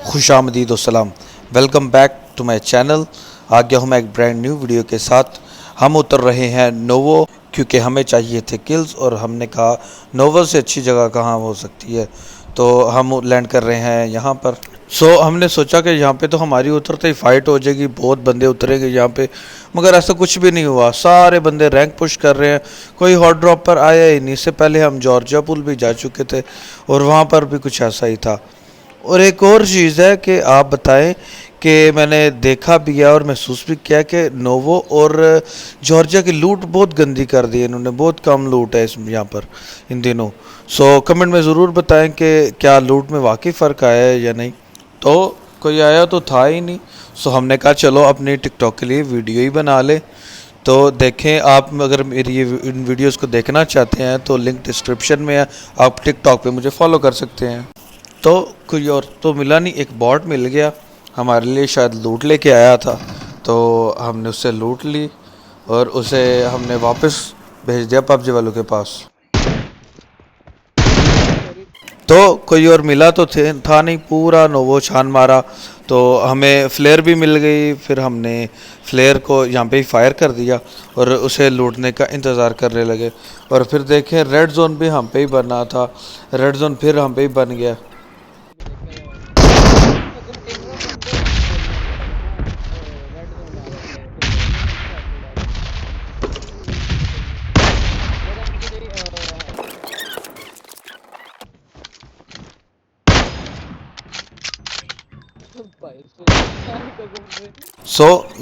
खुशामदीद वसलाम। Welcome back to my channel. आ गया हूँ मैं एक ब्रांड न्यू वीडियो के साथ। हम उतर रहे हैं नोवो क्योंकि हमें चाहिए थे किल्स और हमने कहा नोवो से अच्छी जगह कहाँ हो सकती है, तो हम लैंड कर रहे हैं यहाँ पर। हमने सोचा कि यहाँ पे तो हमारी उतरते ही फ़ाइट हो जाएगी, बहुत बंदे उतरेंगे यहाँ पे, मगर ऐसा कुछ भी नहीं हुआ। सारे बंदे रैंक पुश कर रहे हैं, कोई हॉट ड्रॉप पर आया ही नहीं। इससे पहले हम जॉर्जिया पुल भी जा चुके थे और वहाँ पर भी कुछ ऐसा ही था। और एक और चीज़ है कि आप बताएं कि मैंने देखा भी है और महसूस भी किया कि नोवो और जॉर्जिया की लूट बहुत गंदी कर दी है इन्होंने, बहुत कम लूट है इस यहाँ पर इन दिनों। कमेंट में ज़रूर बताएं कि क्या लूट में वाकई फ़र्क आया है या नहीं। तो कोई आया तो था ही नहीं, हमने कहा चलो अपनी टिकटॉक के लिए वीडियो ही बना ले। तो देखें, आप अगर मेरी ये इन वीडियोस को देखना चाहते हैं तो लिंक डिस्क्रिप्शन में है, आप टिकटॉक पे मुझे फॉलो कर सकते हैं। तो कोई और तो मिला नहीं, एक बॉट मिल गया हमारे लिए, शायद लूट लेके आया था, तो हमने उससे लूट ली और उसे हमने वापस भेज दिया पबजी वालों के पास। तो कोई और मिला तो था नहीं, पूरा नोवो छान मारा तो हमें फ्लेयर भी मिल गई। फिर हमने फ्लेयर को यहाँ पे ही फायर कर दिया और उसे लूटने का इंतज़ार करने लगे। और फिर देखें, रेड जोन भी हम पे ही बना था, रेड जोन फिर हम पे ही बन गया।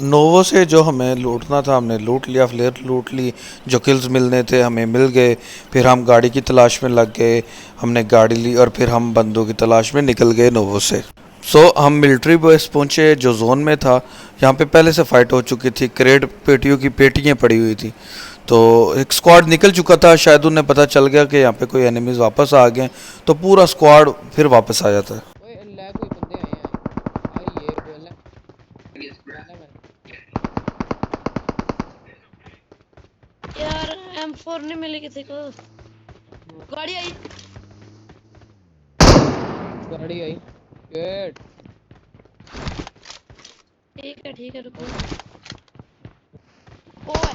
नोवो से जो हमें लूटना था हमने लूट लिया, फ्लेयर लूट ली, जो किल्स मिलने थे हमें मिल गए। फिर हम गाड़ी की तलाश में लग गए, हमने गाड़ी ली और फिर हम बंदों की तलाश में निकल गए नोवो से। हम मिलिट्री बेस पहुंचे जो जोन में था। यहाँ पे पहले से फाइट हो चुकी थी, क्रेट पेटियों की पेटियाँ पड़ी हुई थी, तो एक स्क्वाड निकल चुका था। शायद उन्हें पता चल गया कि यहाँ पे कोई एनिमीज वापस आ गए, तो पूरा स्क्वाड फिर वापस आ जाता है। यार M4 नहीं मिली किसी को। गाड़ी आई गेट। ठीक है रुको। ओए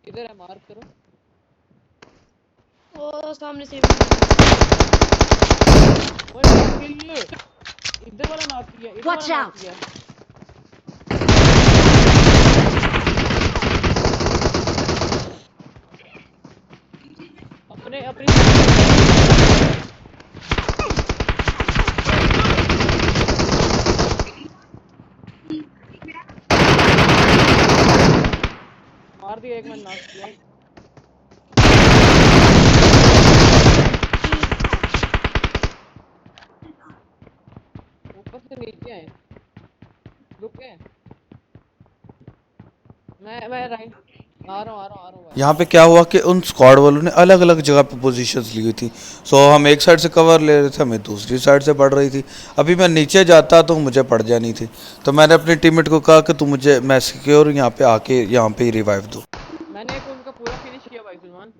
इधर है, मार्क करो। ओ सामने से ओए किल, इधर वाला नॉक किया, इधर Watch वाला out! नॉक किया। अपने अपनी मार दिया, एक मैंने नॉक किया। ऊपर से नीचे आए, रुके। मैं राइट आ रहा हूँ भाई। यहाँ पे क्या हुआ कि उन स्क्वाड वालों ने अलग अलग जगह पे पोजीशंस ली हुई थी। हम एक साइड से कवर ले रहे थे, हमें दूसरी साइड से पड़ रही थी। अभी मैं नीचे जाता तो मुझे पड़ जानी थी, तो मैंने अपने टीममेट को कहा कि मैं सिक्योर यहाँ पे आके यहाँ पे ही रिवाइव दो। मैंने एक उनका पूरा फिनिश किया भाई सलमान।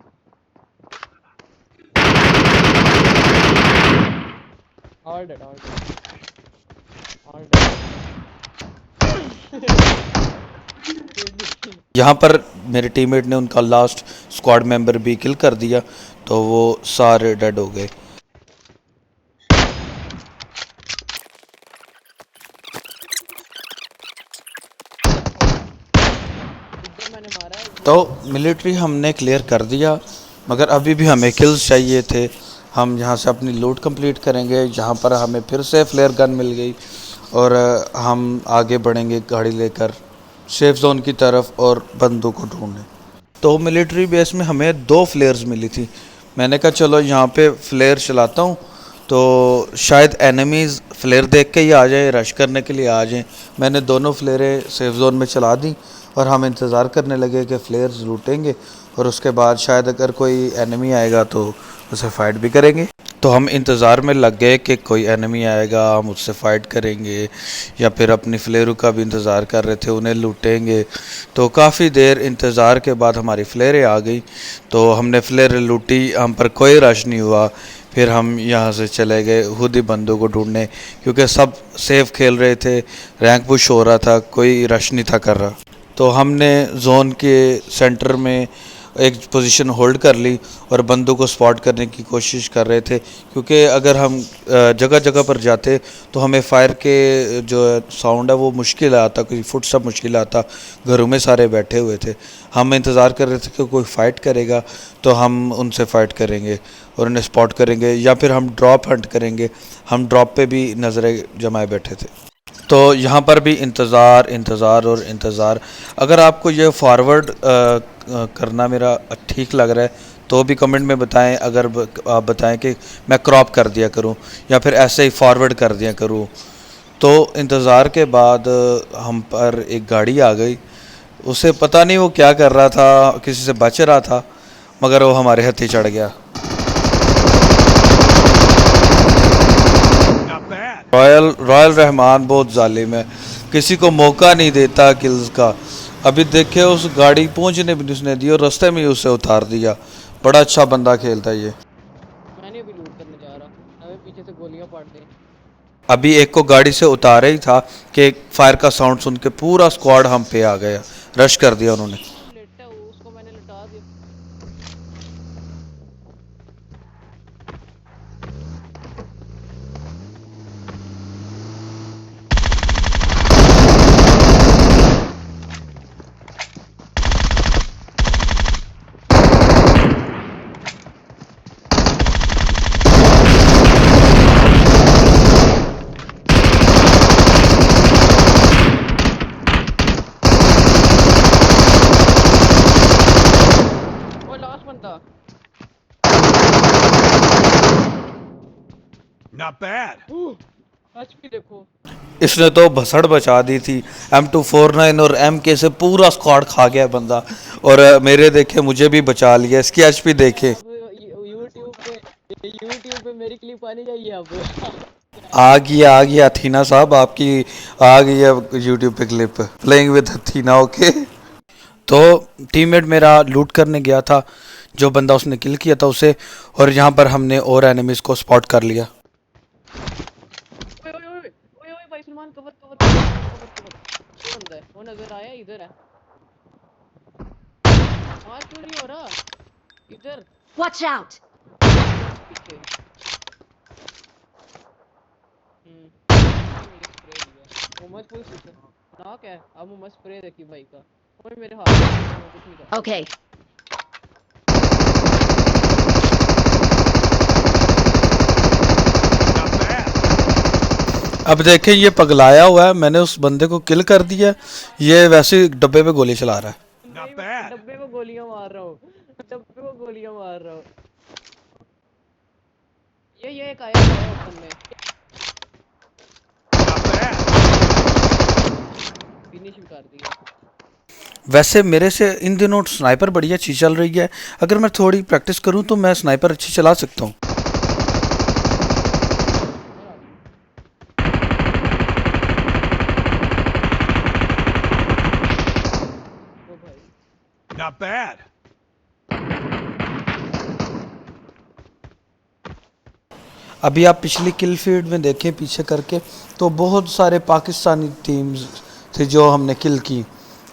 ऑल डेड यहाँ पर मेरे टीममेट ने उनका लास्ट स्क्वाड मेंबर भी किल कर दिया, तो वो सारे डेड हो गए। मैंने मारा है। तो मिलिट्री हमने क्लियर कर दिया, मगर अभी भी हमें किल्स चाहिए थे। हम यहाँ से अपनी लूट कंप्लीट करेंगे, जहाँ पर हमें फिर से फ्लेयर गन मिल गई और हम आगे बढ़ेंगे गाड़ी लेकर सेफ जोन की तरफ और बंदों को ढूंढने। तो मिलिट्री बेस में हमें 2 फ्लेयर्स मिली थी। मैंने कहा चलो यहाँ पे फ्लेयर चलाता हूँ, तो शायद एनिमीज़ फ्लेयर देख के ही आ जाए, रश करने के लिए आ जाएं। मैंने दोनों फ्लेयरें सेफ जोन में चला दी और हम इंतज़ार करने लगे कि फ्लेयर्स लूटेंगे और उसके बाद शायद अगर कोई एनिमी आएगा तो उसे फ़ाइट भी करेंगे। तो हम इंतज़ार में लग गए कि कोई एनिमी आएगा, हम उससे फ़ाइट करेंगे, या फिर अपनी फ्लेयरों का भी इंतज़ार कर रहे थे, उन्हें लूटेंगे। तो काफ़ी देर इंतज़ार के बाद हमारी फ्लेयरें आ गई, तो हमने फ्लेयर लूटी, हम पर कोई रश नहीं हुआ। फिर हम यहाँ से चले गए खुद ही बंदों को ढूंढने, क्योंकि सब सेफ खेल रहे थे, रैंक पुश हो रहा था, कोई रश नहीं था कर रहा। तो हमने जोन के सेंटर में एक पोजीशन होल्ड कर ली और बंदों को स्पॉट करने की कोशिश कर रहे थे, क्योंकि अगर हम जगह जगह पर जाते तो हमें फायर के जो साउंड है वो मुश्किल आता, कोई फुटस्टेप मुश्किल आता। घरों में सारे बैठे हुए थे, हम इंतज़ार कर रहे थे कि कोई फ़ाइट करेगा तो हम उनसे फ़ाइट करेंगे और उन्हें स्पॉट करेंगे, या फिर हम ड्रॉप हंट करेंगे। हम ड्रॉप पे भी नज़रें जमाए बैठे थे। तो यहाँ पर भी इंतज़ार और इंतज़ार। अगर आपको ये फॉरवर्ड करना मेरा ठीक लग रहा है तो भी कमेंट में बताएं। अगर आप बताएं कि मैं क्रॉप कर दिया करूं या फिर ऐसे ही फॉरवर्ड कर दिया करूं। तो इंतज़ार के बाद हम पर एक गाड़ी आ गई। उसे पता नहीं वो क्या कर रहा था, किसी से बच रहा था, मगर वो हमारे हत्थे चढ़ गया। रॉयल रहमान बहुत जालिम है, किसी को मौका नहीं देता किल्स का। अभी देखे उस गाड़ी पहुंचने भी उसने दी और रास्ते में ही उसे उतार दिया। बड़ा अच्छा बंदा खेलता है ये। मैंने भी लूट करने जा रहा, अबे पीछे से गोलियां पड़ गई। अभी एक को गाड़ी से उतारा ही था कि फायर का साउंड सुन के पूरा स्क्वाड हम पे आ गया, रश कर दिया उन्होंने। लेटा हूँ, उसको मैंने लटा दिया। वो लास्ट बंदा। Not bad. एचपी देखो। इसने तो भसड़ बचा दी थी। M249 और MK से पूरा स्क्वाड खा गया बंदा, और मेरे देखे मुझे भी बचा लिया। इसकी HP देखे। अब यूट्यूब पे मेरी क्लिप आनी चाहिए अब। आ गया अथीना साहब, आपकी आ गई है यूट्यूब पे clip, playing with Athena. Okay. तो टीममेट मेरा लूट करने गया था, जो बंदा उसने किल किया था उसे, और यहाँ पर हमने और एनिमीज को स्पॉट कर लिया। ओए भाई Salman, cover cover cover cover. ये बंदा है, वो नजर आया, इधर है। मार क्यों नहीं हो रहा? इधर Watch out! पीछे। मेरी स्प्रे दिया मोहम्मद फुल सिस्टम नॉक है। अब मोहम्मद स्प्रे देखी भाई का। ओए मेरे हाथ में कुछ नहीं था। Okay. Not bad. अब देखें ये पगलाया हुआ है, मैंने उस बंदे को किल कर दिया, ये वैसे डब्बे पे गोली चला रहा है। Not bad. डब्बे को गोलियां मार रहा हूँ, डब्बे को गोलियां मार रहा हूँ। ये एक आया ओपन में। Not bad. फिनिश कर दिया। वैसे मेरे से इन दिनों स्नाइपर बड़ी अच्छी चल रही है। अगर मैं थोड़ी प्रैक्टिस करूं तो मैं स्नाइपर अच्छी चला सकता हूं। ओ भाई Not bad. अभी आप पिछली किल फीड में देखें पीछे करके, तो बहुत सारे पाकिस्तानी टीम्स थे जो हमने किल की।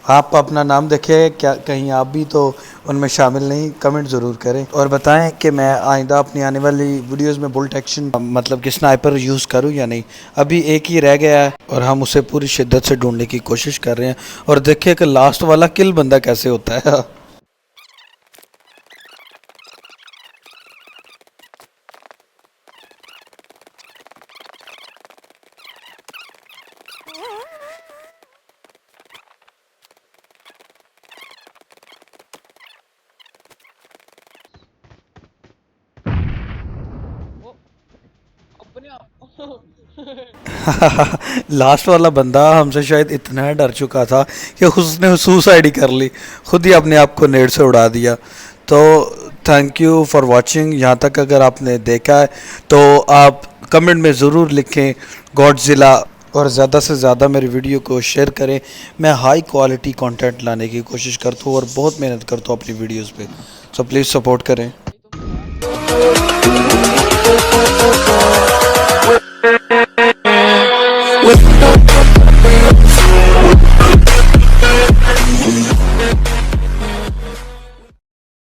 आप अपना नाम देखें क्या, कहीं आप भी तो उनमें शामिल नहीं? कमेंट ज़रूर करें और बताएं कि मैं आइंदा अपनी आने वाली वीडियोस में बुलेट एक्शन मतलब कि स्नाइपर यूज़ करूं या नहीं। अभी एक ही रह गया है और हम उसे पूरी शिद्दत से ढूंढने की कोशिश कर रहे हैं, और देखिए कि लास्ट वाला किल बंदा कैसे होता है। वो अपने आप लास्ट वाला बंदा हमसे शायद इतना डर चुका था कि उसने सुसाइड ही कर ली, खुद ही अपने आप को नेट से उड़ा दिया। तो थैंक यू फॉर वाचिंग। यहाँ तक अगर आपने देखा है तो आप कमेंट में ज़रूर लिखें गॉडजिला, और ज़्यादा से ज़्यादा मेरी वीडियो को शेयर करें। मैं हाई क्वालिटी कंटेंट लाने की कोशिश करता हूँ और बहुत मेहनत करता हूँ अपनी वीडियोज़ पे, सो प्लीज़ सपोर्ट करें।